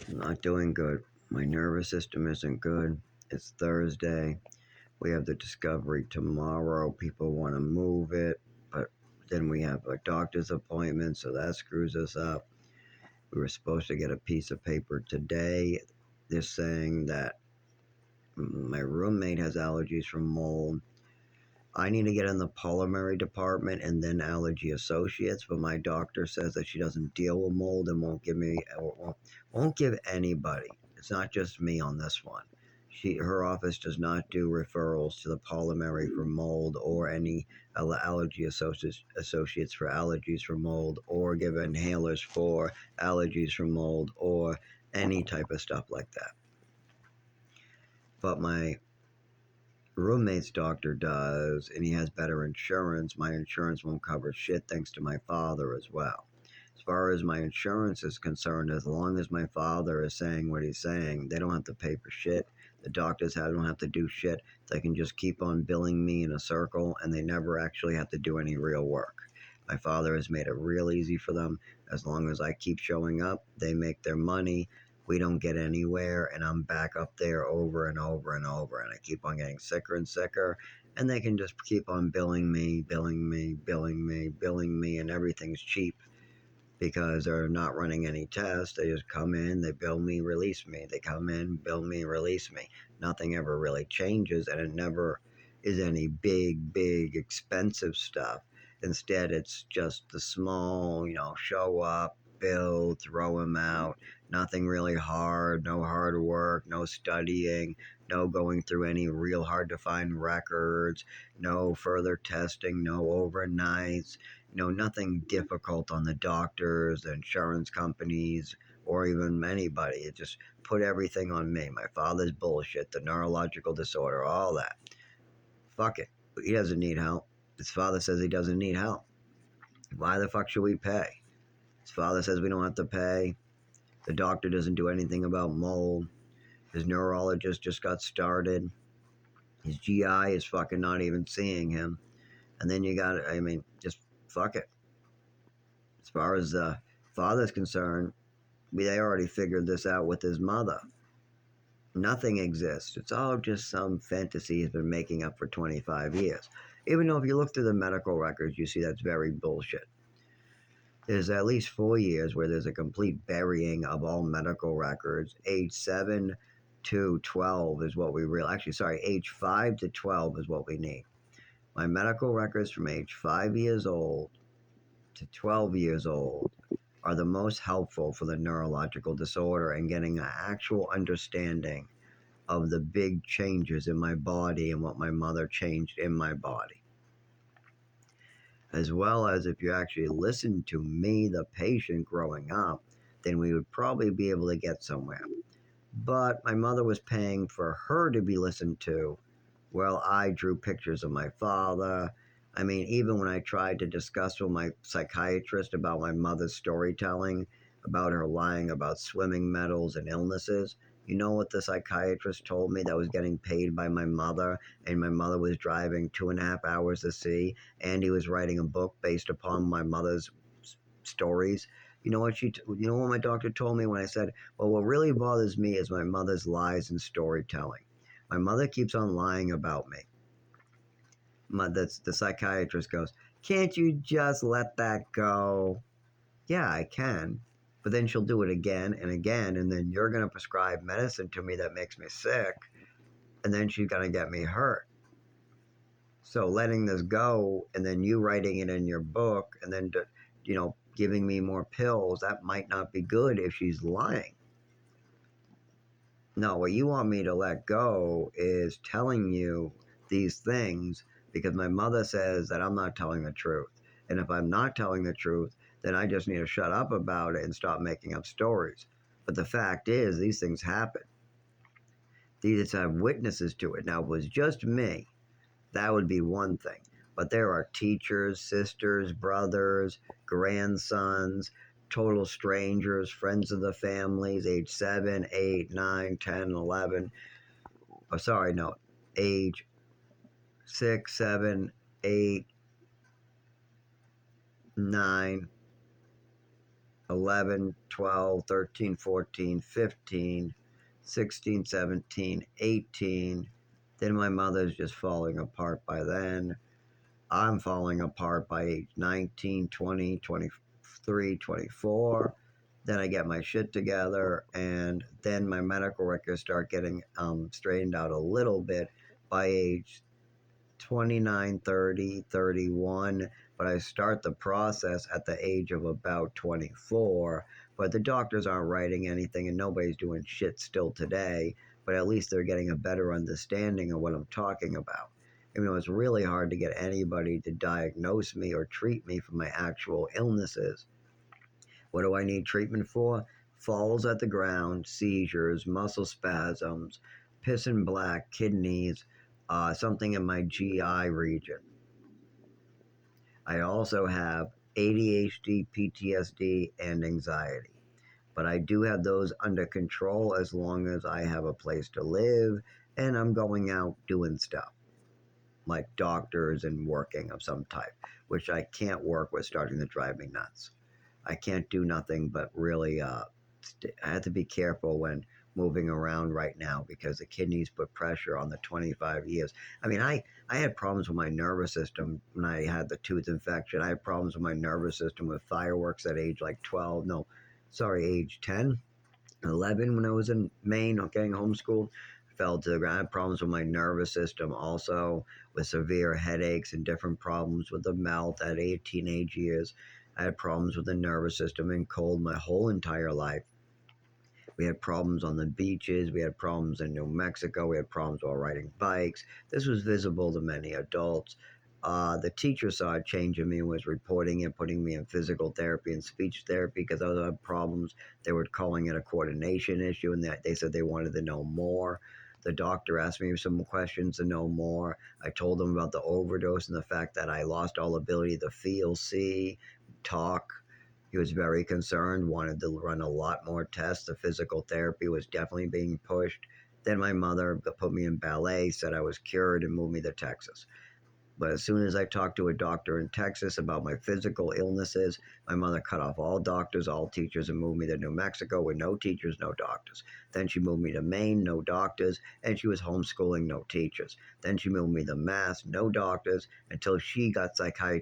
I'm not doing good. My nervous system isn't good. It's Thursday. We have the discovery tomorrow. People want to move it, but then we have a doctor's appointment, so that screws us up. We were supposed to get a piece of paper today. They're saying that my roommate has allergies from mold. I need to get in the pulmonary department and then allergy associates, but my doctor says that she doesn't deal with mold and won't give anybody. It's not just me on this one. Her office does not do referrals to the pulmonary for mold or any allergy associates for allergies for mold or give inhalers for allergies from mold or any type of stuff like that. But my roommate's doctor does, and he has better insurance. My insurance won't cover shit thanks to my father as well. As far as my insurance is concerned, as long as my father is saying what he's saying, they don't have to pay for shit. The doctors don't have to do shit. They can just keep on billing me in a circle, and they never actually have to do any real work. My father has made it real easy for them. As long as I keep showing up, they make their money. We don't get anywhere, and I'm back up there over and over and over, and I keep on getting sicker and sicker, and they can just keep on billing me, and everything's cheap because they're not running any tests. They just come in, they bill me, release me. They come in, bill me, release me. Nothing ever really changes, and it never is any big, expensive stuff. Instead, it's just the small, show up, bill, throw them out. Nothing really hard, no hard work, no studying, no going through any real hard to find records, no further testing, no overnights, nothing difficult on the doctors, the insurance companies, or even anybody. It just put everything on me. My father's bullshit, the neurological disorder, all that. Fuck it. He doesn't need help. His father says he doesn't need help. Why the fuck should we pay? His father says we don't have to pay. The doctor doesn't do anything about mold. His neurologist just got started. His GI is fucking not even seeing him. And then just fuck it. As far as the father's concerned, they already figured this out with his mother. Nothing exists. It's all just some fantasy he's been making up for 25 years. Even though if you look through the medical records, you see that's very bullshit. There's at least 4 years where there's a complete burying of all medical records. Age 7 to 12 is what we really, actually, sorry, age 5 to 12 is what we need. My medical records from age 5 years old to 12 years old are the most helpful for the neurological disorder and getting an actual understanding of the big changes in my body and what my mother changed in my body. As well as if you actually listen to me, the patient, growing up, then we would probably be able to get somewhere. But my mother was paying for her to be listened to, while I drew pictures of my father. I mean, even when I tried to discuss with my psychiatrist about my mother's storytelling, about her lying about swimming medals and illnesses, you know what the psychiatrist told me that was getting paid by my mother, and my mother was driving 2.5 hours to see, and he was writing a book based upon my mother's stories? You know what my doctor told me when I said, well, what really bothers me is my mother's lies and storytelling. My mother keeps on lying about me. The psychiatrist goes, can't you just let that go? Yeah, I can. But then she'll do it again and again, and then you're going to prescribe medicine to me that makes me sick, and then she's going to get me hurt. So letting this go, and then you writing it in your book, and then, giving me more pills, that might not be good if she's lying. No, what you want me to let go is telling you these things because my mother says that I'm not telling the truth. And if I'm not telling the truth, then I just need to shut up about it and stop making up stories. But the fact is, these things happen. These have witnesses to it. Now, if it was just me, that would be one thing. But there are teachers, sisters, brothers, grandsons, total strangers, friends of the families, age 7, 8, 9, 10, 11. Oh, sorry, no. Age 6, 7, 8, 9, 11, 12, 13, 14, 15, 16, 17, 18. Then my mother's just falling apart by then. I'm falling apart by age 19, 20, 23, 24. Then I get my shit together, and then my medical records start getting straightened out a little bit by age 29, 30, 31. But I start the process at the age of about 24. But the doctors aren't writing anything, and nobody's doing shit still today. But at least they're getting a better understanding of what I'm talking about. Even though it's really hard to get anybody to diagnose me or treat me for my actual illnesses. What do I need treatment for? Falls at the ground, seizures, muscle spasms, piss and black, kidneys, something in my GI region. I also have ADHD, PTSD, and anxiety. But I do have those under control as long as I have a place to live and I'm going out doing stuff like doctors and working of some type, which I can't work with starting to drive me nuts. I can't do nothing but really. I have to be careful when moving around right now because the kidneys put pressure on the 25 years. I mean, I had problems with my nervous system when I had the tooth infection. I had problems with my nervous system with fireworks at age like 12. No, sorry, age 10, 11 when I was in Maine getting homeschooled. Fell to the ground. I had problems with my nervous system also, with severe headaches and different problems with the mouth at teenage years. I had problems with the nervous system and cold my whole entire life. We had problems on the beaches. We had problems in New Mexico. We had problems while riding bikes. This was visible to many adults. The teacher saw a change in me and was reporting it, putting me in physical therapy and speech therapy because I had problems. They were calling it a coordination issue, and they said they wanted to know more. The doctor asked me some questions to know more. I told them about the overdose and the fact that I lost all ability to feel, see, talk. He was very concerned, wanted to run a lot more tests. The physical therapy was definitely being pushed. Then my mother put me in ballet, said I was cured, and moved me to Texas. But as soon as I talked to a doctor in Texas about my physical illnesses, my mother cut off all doctors, all teachers, and moved me to New Mexico with no teachers, no doctors. Then she moved me to Maine, no doctors, and she was homeschooling, no teachers. Then she moved me to Mass, no doctors, until she got psychiatry